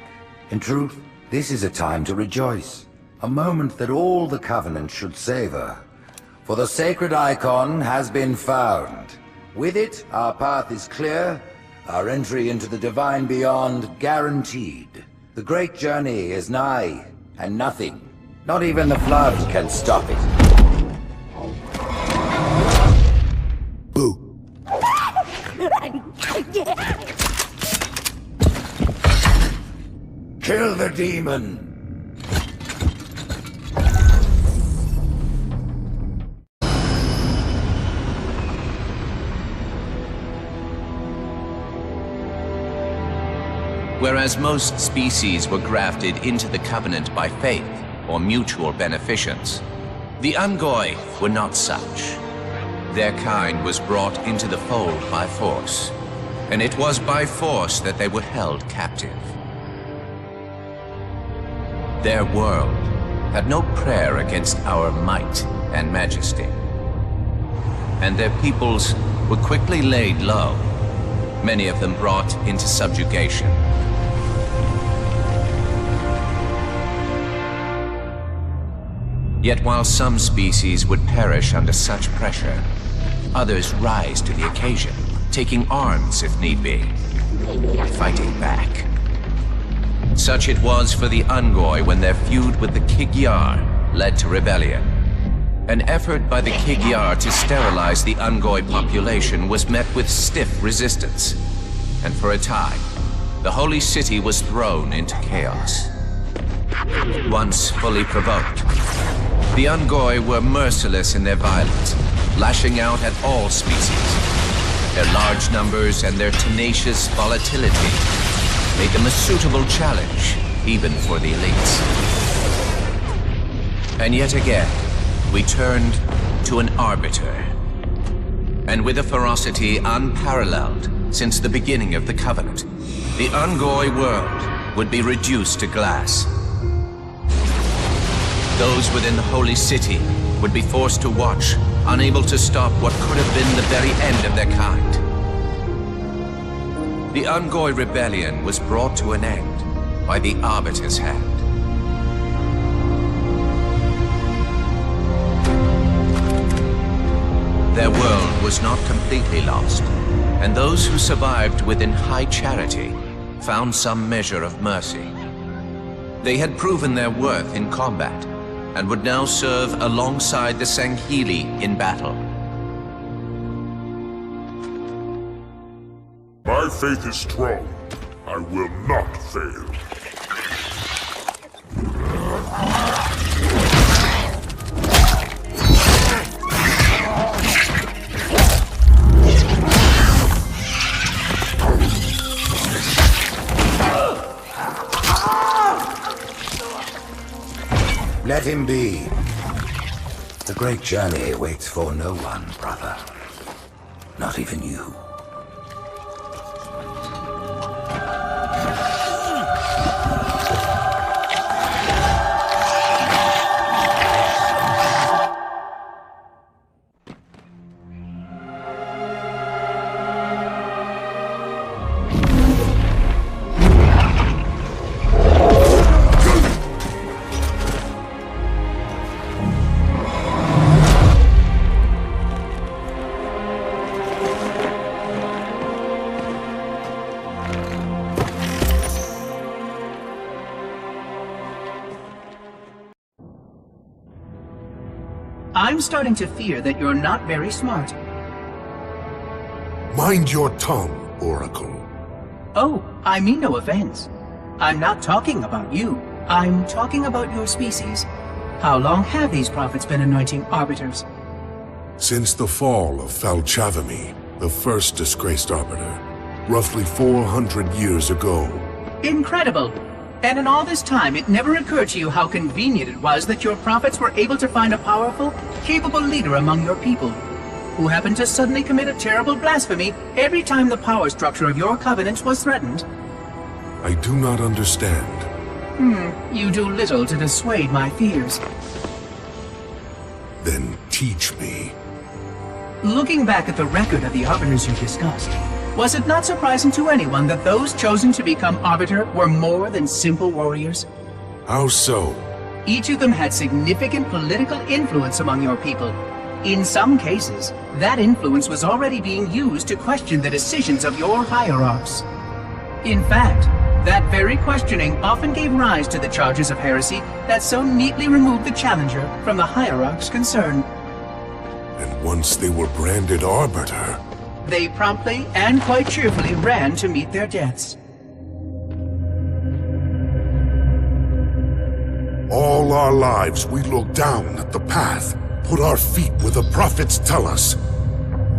In truth, this is a time to rejoice. A moment that all the Covenant should savor. For the sacred icon has been found. With it, our path is clear, our entry into the divine beyond guaranteed. The great journey is nigh, and nothing, not even the flood, can stop it. Boo. Kill the demon! Whereas most species were grafted into the Covenant by faith or mutual beneficence, the Ungoi were not such. Their kind was brought into the fold by force, and it was by force that they were held captive. Their world had no prayer against our might and majesty, and their peoples were quickly laid low, many of them brought into subjugation. Yet while some species would perish under such pressure, others rise to the occasion, taking arms if need be, fighting back. Such it was for the Ungoi when their feud with the Kig-Yar led to rebellion. An effort by the Kig-Yar to sterilize the Ungoi population was met with stiff resistance, and for a time, the Holy City was thrown into chaos. Once fully provoked, the Ungoi were merciless in their violence, lashing out at all species. Their large numbers and their tenacious volatility made them a suitable challenge even for the elites. And yet again, we turned to an arbiter. And with a ferocity unparalleled since the beginning of the Covenant, the Ungoi world would be reduced to glass. Those within the Holy City would be forced to watch, unable to stop what could have been the very end of their kind. The Ungoi rebellion was brought to an end by the Arbiter's hand. Their world was not completely lost, and those who survived within high charity found some measure of mercy. They had proven their worth in combat, and would now serve alongside the Sanghili in battle. My faith is strong. I will not fail. Let him be. The great journey waits for no one, brother. Not even you. I'm starting to fear that you're not very smart. Mind your tongue, Oracle. Oh, I mean no offense. I'm not talking about you. I'm talking about your species. How long have these prophets been anointing arbiters? Since the fall of Falchavami, the first disgraced arbiter, roughly 400 years ago. Incredible! And in all this time, it never occurred to you how convenient it was that your prophets were able to find a powerful, capable leader among your people, who happened to suddenly commit a terrible blasphemy every time the power structure of your covenant was threatened. I do not understand. You do little to dissuade my fears. Then teach me. Looking back at the record of the arbiters you discussed, was it not surprising to anyone that those chosen to become arbiter were more than simple warriors? How so? Each of them had significant political influence among your people. In some cases, that influence was already being used to question the decisions of your hierarchs. In fact, that very questioning often gave rise to the charges of heresy that so neatly removed the challenger from the hierarchs concerned. And once they were branded arbiter, they promptly and quite cheerfully ran to meet their deaths. all our lives we look down at the path, put our feet where the prophets tell us.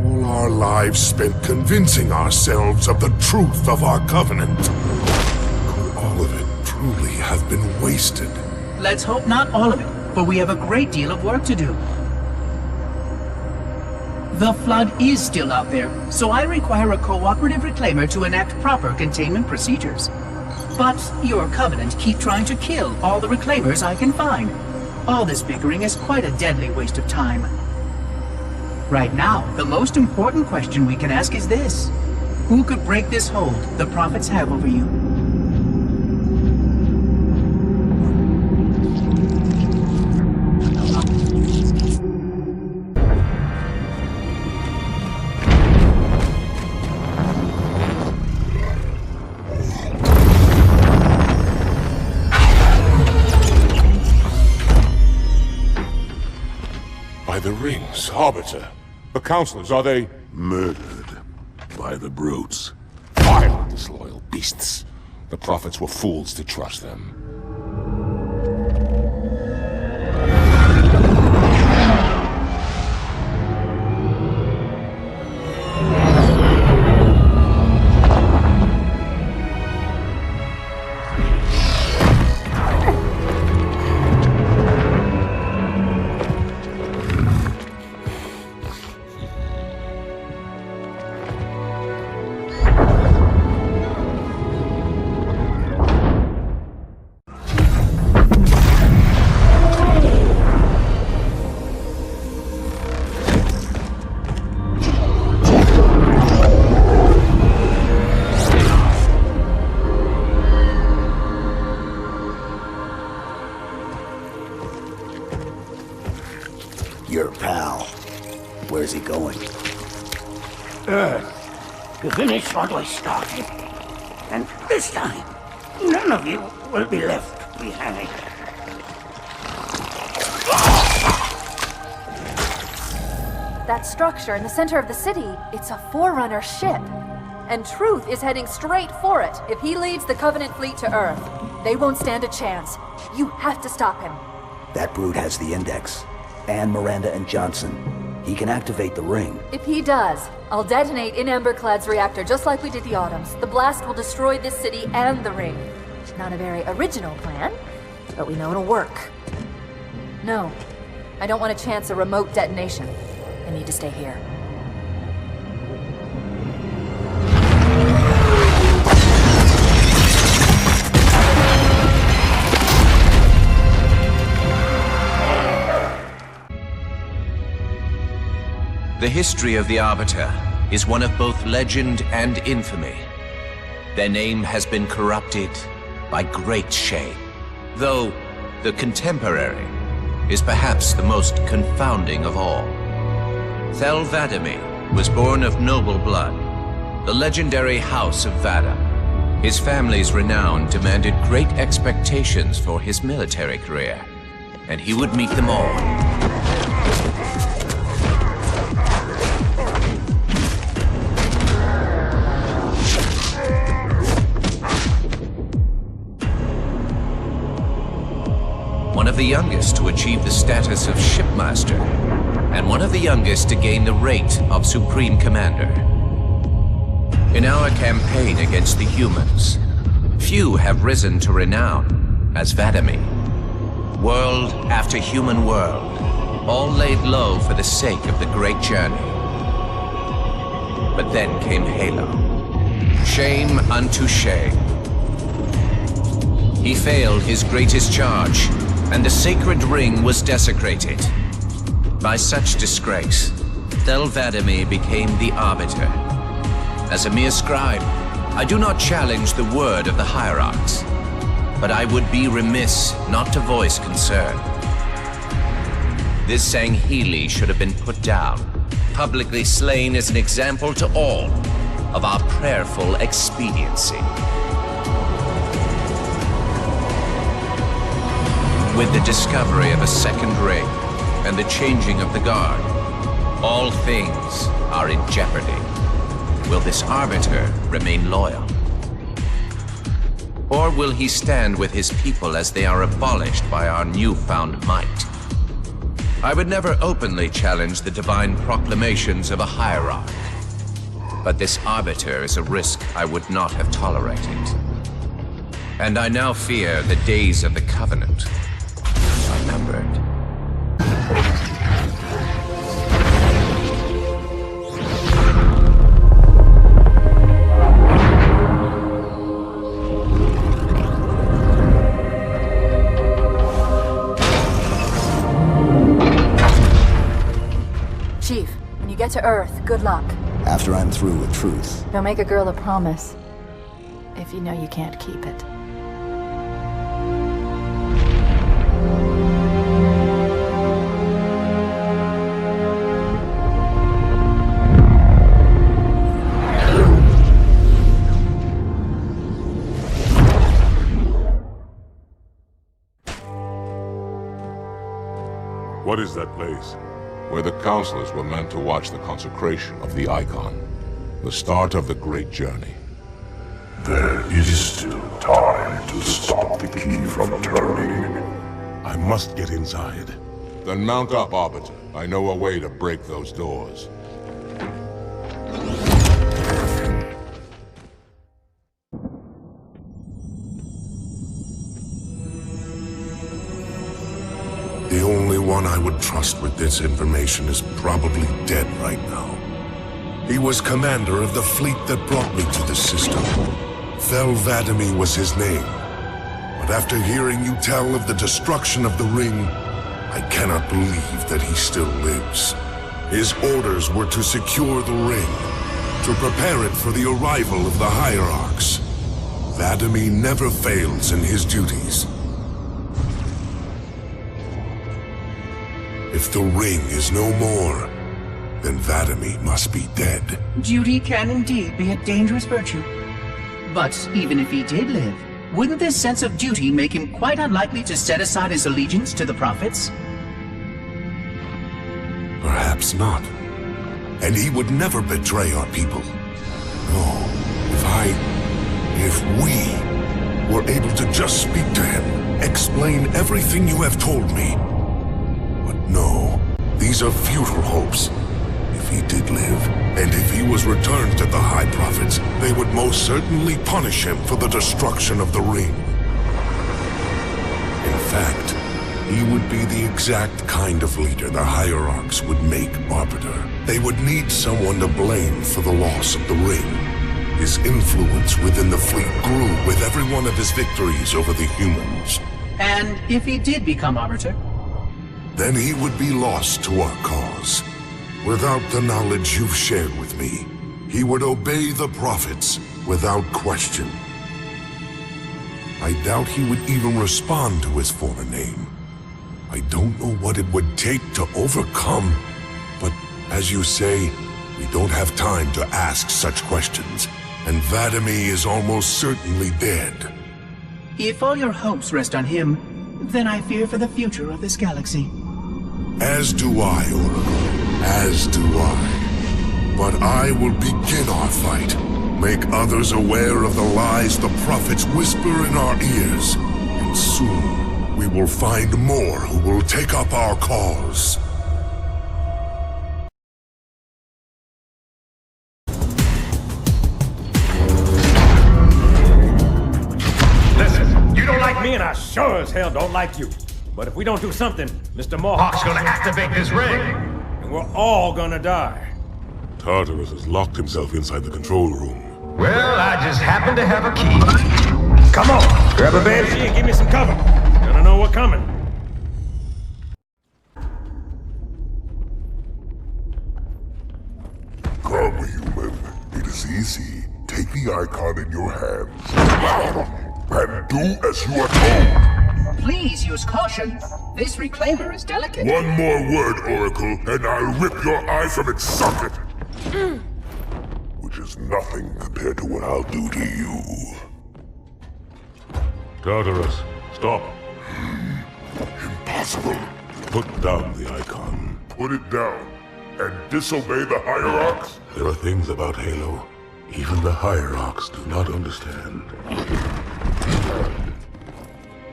All our lives spent convincing ourselves of the truth of our covenant. Could all of it truly have been wasted? Let's hope not all of it, for we have a great deal of work to do. The Flood is still out there, so I require a cooperative reclaimer to enact proper containment procedures. But your Covenant keep trying to kill all the reclaimers I can find. All this bickering is quite a deadly waste of time. Right now, the most important question we can ask is this. Who could break this hold the prophets have over you? By the rings, Arbiter. The counselors, are they... Murdered by the brutes. Vile, disloyal beasts. The prophets were fools to trust them. Where's he going? Earth, to finish what I started. And this time, none of you will be left behind. That structure in the center of the city, it's a Forerunner ship. And Truth is heading straight for it. If he leads the Covenant fleet to Earth, they won't stand a chance. You have to stop him. That brute has the Index. And Miranda and Johnson. He can activate the ring. If he does, I'll detonate in Emberclad's reactor just like we did the Autumns. The blast will destroy this city and the ring. Not a very original plan, but we know it'll work. No, I don't want to chance a remote detonation. I need to stay here. The history of the Arbiter is one of both legend and infamy. Their name has been corrupted by great shame, though the contemporary is perhaps the most confounding of all. Thel 'Vadamee was born of noble blood, the legendary House of Vada. His family's renown demanded great expectations for his military career, and he would meet them all. One of the youngest to achieve the status of shipmaster, and one of the youngest to gain the rate of Supreme Commander. In our campaign against the humans, few have risen to renown as 'Vadamee. World after human world, all laid low for the sake of the great journey. But then came Halo. Shame unto shame. He failed his greatest charge, and the sacred ring was desecrated. By such disgrace, Thel 'Vadamee became the Arbiter. As a mere scribe, I do not challenge the word of the Hierarchs, but I would be remiss not to voice concern. This Sangheili should have been put down, publicly slain as an example to all of our prayerful expediency. With the discovery of a second ring and the changing of the guard, all things are in jeopardy. Will this Arbiter remain loyal? Or will he stand with his people as they are abolished by our newfound might? I would never openly challenge the divine proclamations of a hierarch, but this Arbiter is a risk I would not have tolerated. And I now fear the days of the Covenant are numbered. Chief, when you get to Earth, good luck. After I'm through with Truth. Don't make a girl a promise if you know you can't keep it. What is that place? Where the counselors were meant to watch the consecration of the Icon. The start of the Great Journey. There is still time to stop the key from turning. I must get inside. Then mount up, Arbiter. I know a way to break those doors. The only one I would trust with this information is probably dead right now. He was commander of the fleet that brought me to the system. Thel 'Vadamee was his name. But after hearing you tell of the destruction of the ring, I cannot believe that he still lives. His orders were to secure the ring, to prepare it for the arrival of the Hierarchs. 'Vadamee never fails in his duties. If the ring is no more, then Vadami must be dead. Duty can indeed be a dangerous virtue. But even if he did live, wouldn't this sense of duty make him quite unlikely to set aside his allegiance to the Prophets? Perhaps not. And he would never betray our people. No, if we were able to just speak to him, explain everything you have told me. But no, these are futile hopes. If he did live, and if he was returned to the High Prophets, they would most certainly punish him for the destruction of the ring. In fact, he would be the exact kind of leader the Hierarchs would make Arbiter. They would need someone to blame for the loss of the ring. His influence within the fleet grew with every one of his victories over the humans. And if he did become Arbiter? Then he would be lost to our cause. Without the knowledge you've shared with me, he would obey the Prophets without question. I doubt he would even respond to his former name. I don't know what it would take to overcome, but as you say, we don't have time to ask such questions, and Vadami is almost certainly dead. If all your hopes rest on him, then I fear for the future of this galaxy. As do I, Oracle. As do I. But I will begin our fight. Make others aware of the lies the Prophets whisper in our ears. And soon, we will find more who will take up our cause. Listen, you don't like me and I sure as hell don't like you. But if we don't do something, Mr. Mohawk's gonna activate this ring. And we're all gonna die. Tartarus has locked himself inside the control room. Well, I just happen to have a key. Come on, grab a banshee and give me some cover. Gonna know what's coming. Come, human. It is easy. Take the icon in your hands. And do as you are told. Please use caution. This reclaimer is delicate. One more word, Oracle, and I'll rip your eye from its socket. Which is nothing compared to what I'll do to you. Tartarus, stop. Impossible. Put down the icon. Put it down? And disobey the Hierarchs? There are things about Halo even the Hierarchs do not understand.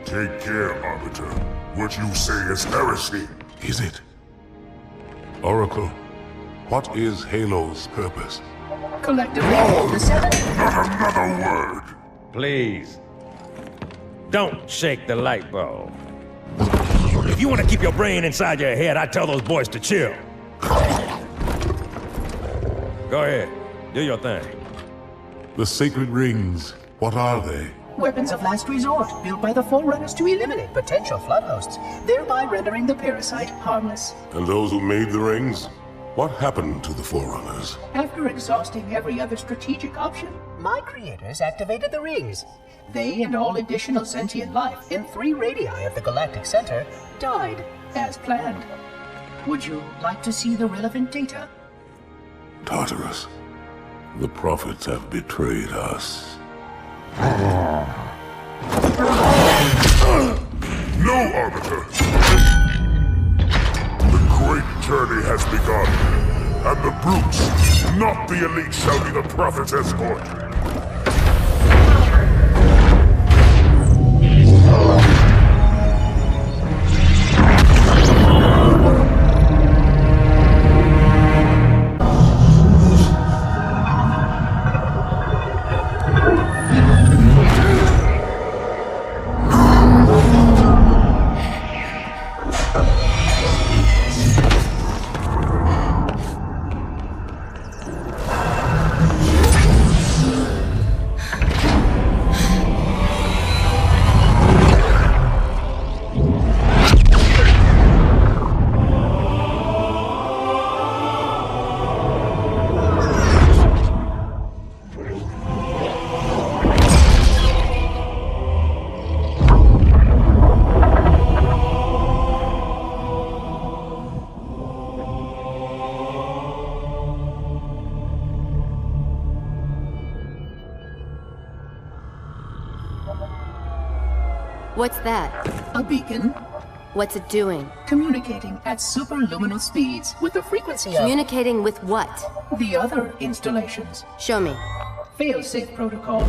Take care, Arbiter. What you say is heresy. Is it? Oracle, what is Halo's purpose? Collectively, the Seven. Not another word! Please. Don't shake the light bulb. If you want to keep your brain inside your head, I'd tell those boys to chill. Go ahead. Do your thing. The sacred rings, what are they? Weapons of last resort, built by the Forerunners to eliminate potential flood hosts, thereby rendering the parasite harmless. And those who made the rings? What happened to the Forerunners? After exhausting every other strategic option, my creators activated the rings. They and all additional sentient life in 3 radii of the Galactic Center died as planned. Would you like to see the relevant data? Tartarus, the Prophets have betrayed us. No, Arbiter! The great journey has begun, and the brutes, not the elite, shall be the Prophet's escort. What's that? A beacon. What's it doing? Communicating at superluminal speeds with the frequency of... Communicating with what? The other installations. Show me. Fail-safe protocol.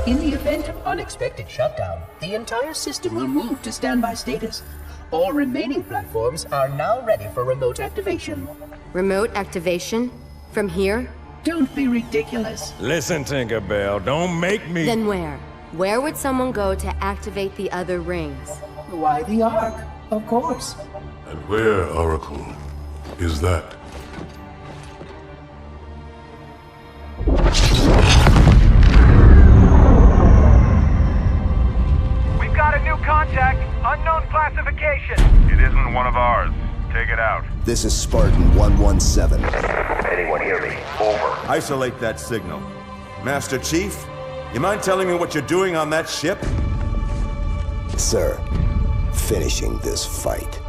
In the event of unexpected shutdown, the entire system will move to standby status. All remaining platforms are now ready for remote activation. Remote activation? From here? Don't be ridiculous. Listen, Tinkerbell, don't make me... Then where? Where would someone go to activate the other rings? Why the Ark? Of course. And where, Oracle, is that? We've got a new contact. Unknown classification. It isn't one of ours. Take it out. This is Spartan 117. Anyone hear me? Over. Isolate that signal. Master Chief, you mind telling me what you're doing on that ship? Sir, finishing this fight.